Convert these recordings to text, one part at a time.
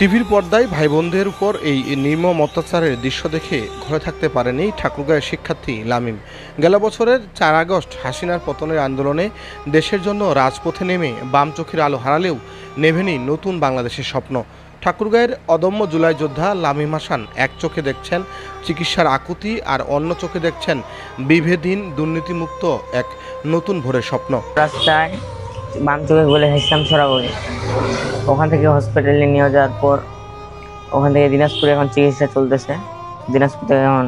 টিভির পর্দায় ভাই বোনদের উপর এই নির্মম অত্যাচারের দৃশ্য দেখে ঘরে থাকতে পারেনি ঠাকুরগাঁওয়ের শিক্ষার্থী লামিম। গেল বছরের 4 আগস্ট হাসিনার পতনের আন্দোলনে দেশের জন্য রাজপথে নেমে বাম চোখের আলো হারালেও নেভেনি নতুন বাংলাদেশের স্বপ্ন। ঠাকুরগাঁয়ের অদম্য জুলাই যোদ্ধা লামিম হাসান এক চোখে দেখছেন চিকিৎসার আকুতি, আর অন্য চোখে দেখছেন বিভেদহীন দুর্নীতিমুক্ত এক নতুন ভোরের স্বপ্ন। রাস্তায় বাম চোখে বলে হেসলাম সরাবরি, ওখান থেকে হসপিটালে নিয়ে যাওয়ার পর ওখান থেকে দিনাজপুরে এখন চিকিৎসা চলতেছে। দিনাজপুর থেকে এখন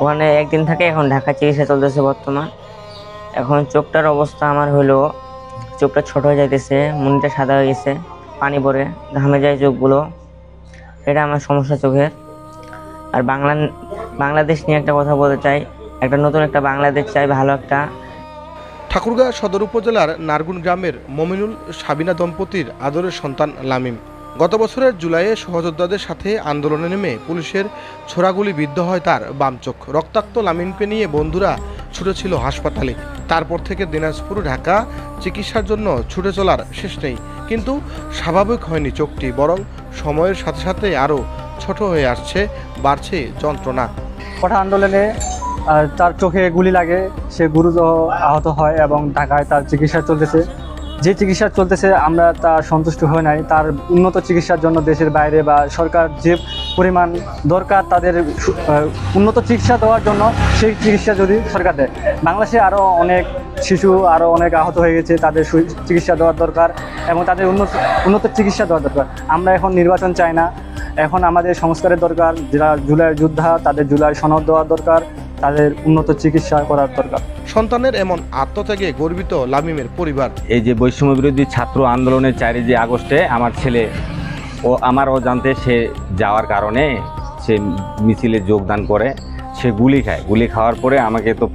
ওখানে একদিন থাকে, এখন ঢাকা চিকিৎসা চলতেছে বর্তমান। এখন চোখটার অবস্থা আমার হলো চোখটা ছোট হয়ে যাইতেছে, মুনিটা সাদা হয়ে গেছে, পানি পড়ে ঘামে যায় চোখগুলো, এটা আমার সমস্যা চোখের। আর বাংলাদেশ নিয়ে একটা কথা বলতে চাই, একটা নতুন একটা বাংলাদেশ চাই, ভালো একটা। ঠাকুরগাঁও সদর উপজেলার নারগুন গ্রামের মমিনুল সাবিনা দম্পতির আদরের সন্তান লামিম। গত বছরের জুলাইয়ে সহযোদ্ধাদের সাথে আন্দোলনে নেমে পুলিশের ছোড়াগুলি বিদ্ধ হয় তার বাম চোখ। রক্তাক্ত লামিমকে নিয়ে বন্ধুরা ছুটেছিল হাসপাতালে। তারপর থেকে দিনাজপুর, ঢাকা চিকিৎসার জন্য ছুটে চলার শেষ নেই। কিন্তু স্বাভাবিক হয়নি চোখটি, বরং সময়ের সাথে সাথে আরও ছোট হয়ে আসছে, বাড়ছে যন্ত্রণা। কোঠা আন্দোলনে তার চোখে গুলি লাগে, সে গুরুতর আহত হয় এবং ঢাকায় তার চিকিৎসা চলতেছে। যে চিকিৎসা চলতেছে আমরা তা সন্তুষ্ট হই নাই। তার উন্নত চিকিৎসার জন্য দেশের বাইরে বা সরকার যে পরিমাণ দরকার তাদের উন্নত চিকিৎসা দেওয়ার জন্য সেই চিকিৎসা যদি সরকার দেয়। বাংলাদেশে আরও অনেক শিশু আরও অনেক আহত হয়ে গেছে, তাদের চিকিৎসা দেওয়ার দরকার এবং তাদের উন্নত চিকিৎসা দেওয়ার দরকার। আমরা এখন নির্বাচন চাই না, এখন আমাদের সংস্কারের দরকার। যারা জুলাই যোদ্ধা তাদের জুলাই সনদ দেওয়ার দরকার, তাদের উন্নত চিকিৎসা করার দরকার। সন্তানের এমন আত্মত্যাগে গর্বিত লামিমের পরিবার। এই যে বৈষম্য বিরোধী ছাত্র আন্দোলনের 4 আগস্টে আমার ছেলে আমার অজান্তে সে যাওয়ার কারণে সে মিছিলে যোগদান করে, সে গুলি খায়। গুলি খাওয়ার পরে আমাকে তো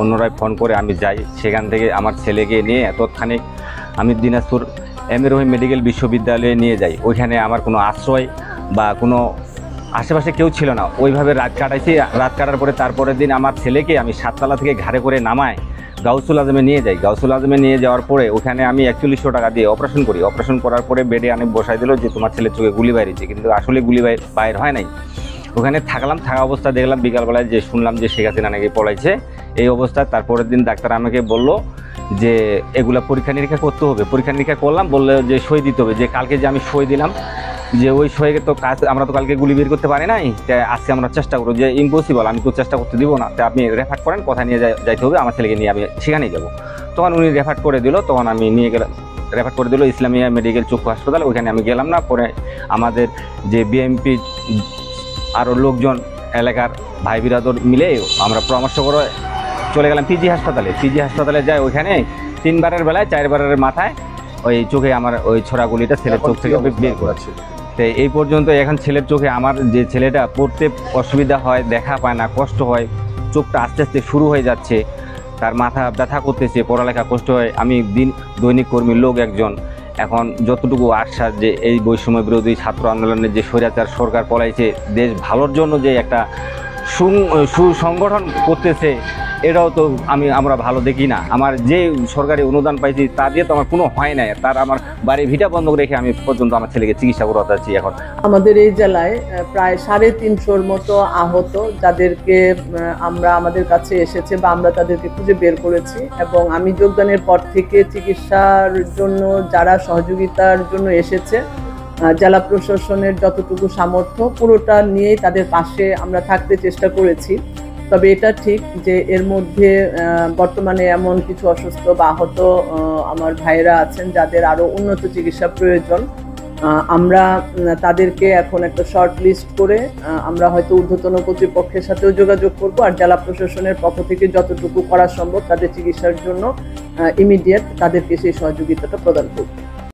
অন্যরাই ফোন করে আমি যাই, সেখান থেকে আমার ছেলেকে নিয়ে তৎক্ষণিক আমি Dinajpur M A Rahim medical বিশ্ববিদ্যালয়ে নিয়ে যাই। ওইখানে আমার কোনো আশ্রয় বা কোনো আশেপাশে কেউ ছিল না, ওইভাবে রাত কাটাইছি। রাত কাটার পরে তারপরের দিন আমার ছেলেকে আমি 7 তলা থেকে ঘাড়ে করে নামায় গাউসুল আজমে নিয়ে যাই। গাউসুল আজমে নিয়ে যাওয়ার পরে ওখানে আমি 4100 টাকা দিয়ে অপারেশন করি। অপারেশন করার পরে বেডে আমি বসাই দিল যে তোমার ছেলের চোখে গুলি বাইরেছে, কিন্তু আসলে গুলি বাইর হয় নাই। ওখানে থাকলাম, থাকা অবস্থা দেখলাম বিকালবেলায় যে শুনলাম যে শেখ হাসিনা নাকি পলাইছে। এই অবস্থায় তারপরের দিন ডাক্তার আমাকে বলল যে এগুলা পরীক্ষা নিরীক্ষা করতে হবে। পরীক্ষা নিরীক্ষা করলাম, বললো যে সই দিতে হবে। যে কালকে যে আমি সই দিলাম, যে ওই সইকে তো কাজ আমরা তো কালকে গুলি বের করতে পারি নাই, তাই আজকে আমরা চেষ্টা করবো। যে ইম্পসিবল, আমি তো চেষ্টা করতে দিব না, তাই আপনি রেফার করেন, কোথায় নিয়ে যাইতে হবে, আমার ছেলেকে নিয়ে আমি সেখানেই যাবো। তখন উনি রেফার করে দিল, তখন আমি নিয়ে গেলাম, রেফার করে দিল ইসলামিয়া মেডিকেল চক্ষু হাসপাতাল। ওইখানে আমি গেলাম না। পরে আমাদের যে বিএমপি আরও লোকজন এলাকার ভাই বিরাদর মিলে আমরা পরামর্শ করে চলে গেলাম পিজি হাসপাতালে। পিজি হাসপাতালে যাই, ওইখানে 3বারের বেলায় 4বারের মাথায় ওই চোখে আমার ওই ছোড়াগুলিটা ছেলের চোখ থেকে বের করাচ্ছে। তো এই পর্যন্ত এখন ছেলের চোখে আমার যে ছেলেটা পড়তে অসুবিধা হয়, দেখা পায় না, কষ্ট হয়, চোখটা আস্তে আস্তে শুরু হয়ে যাচ্ছে, তার মাথা ব্যথা করতেছে, পড়ালেখা কষ্ট হয়। আমি দৈনিক কর্মীর লোক একজন। এখন যতটুকু আশ্বাস যে এই বৈষম্য বিরোধী ছাত্র আন্দোলনের যে স্বৈরাচার সরকার পলাইছে, দেশ ভালোর জন্য যে একটা সুসংগঠন করতেছে, এটাও তো আমরা ভালো দেখি না। আমার যে সরকারি অনুদান পাইছি তা দিয়ে তো আমার কোনো হয় নাই। তার আমার বাড়ি ভিটা বন্ধ রেখে আমি পর্যন্ত আমার ছেলেকে চিকিৎসা করাতে যাচ্ছি। এখন আমাদের এই জেলায় প্রায় 350-র মতো আহত, যাদেরকে আমাদের কাছে এসেছে বা আমরা তাদেরকে খুঁজে বের করেছি। এবং আমি যোগদানের পর থেকে চিকিৎসার জন্য যারা সহযোগিতার জন্য এসেছে, জেলা প্রশাসনের যতটুকু সামর্থ্য পুরোটা নিয়েই তাদের পাশে আমরা থাকতে চেষ্টা করেছি। তবে এটা ঠিক যে এর মধ্যে বর্তমানে এমন কিছু অসুস্থ বা আহত আমার ভাইয়েরা আছেন যাদের আরও উন্নত চিকিৎসা প্রয়োজন। আমরা তাদেরকে এখন একটা শর্ট লিস্ট করে আমরা হয়তো ঊর্ধ্বতন কর্তৃপক্ষের সাথেও যোগাযোগ করব, আর জেলা প্রশাসনের পক্ষ থেকে যতটুকু করা সম্ভব তাদের চিকিৎসার জন্য ইমিডিয়েট তাদেরকে সেই সহযোগিতাটা প্রদান করব।